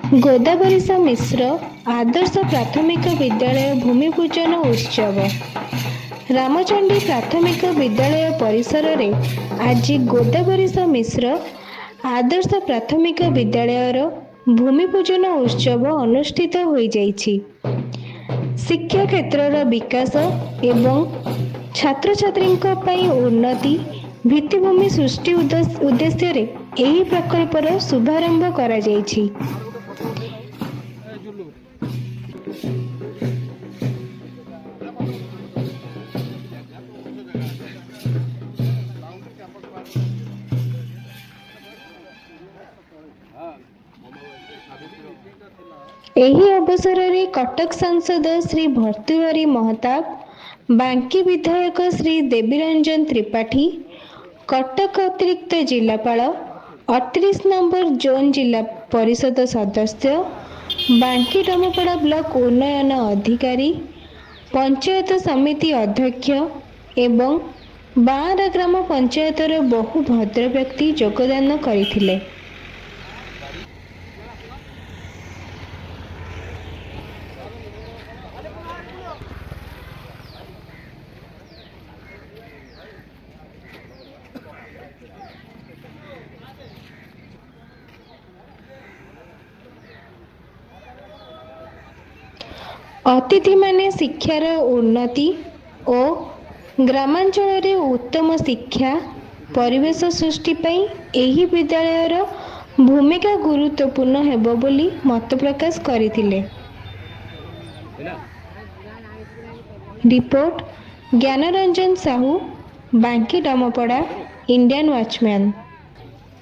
गोदावरीश मिश्र आदर्श प्राथमिक विद्यालय भूमिपूजन उत्सव। रामचंडी प्राथमिक विद्यालय परिसर रे आज गोदावरीश मिश्र आदर्श प्राथमिक विद्यालयर भूमिपूजन उत्सव अनुष्ठित हो जाइछि। शिक्षा क्षेत्रर विकास एवं छात्र छात्रींक पई उन्नति भित्तिभूमि सृष्टि उद्देश्य रे एही प्रकल्पर शुभारंभ करा जाइछि। एही अवसर में कटक सांसद श्री भर्तृहरि महताब, बांकी विधायक श्री देवीरंजन त्रिपाठी, कटक अतिरिक्त जिलापाल 38 नंबर जोन जिला परिषद सदस्य, बांकी डमपड़ा ब्लॉक उन्नयन अधिकारी, पंचायत समिति अध्यक्ष एवं बारा ग्राम पंचायतर बहु भद्र व्यक्ति योगदान करथिले। अतिथि माने शिक्षार उन्नति और ग्रामांचल रे उत्तम शिक्षा परिवेश सृष्टि पई एही विद्यालयर भूमिका गुरुत्वपूर्ण हेबो बोली मत प्रकाश करथिले। रिपोर्ट ज्ञानरंजन साहू, बांकी डमपड़ा, इंडियन वॉचमैन।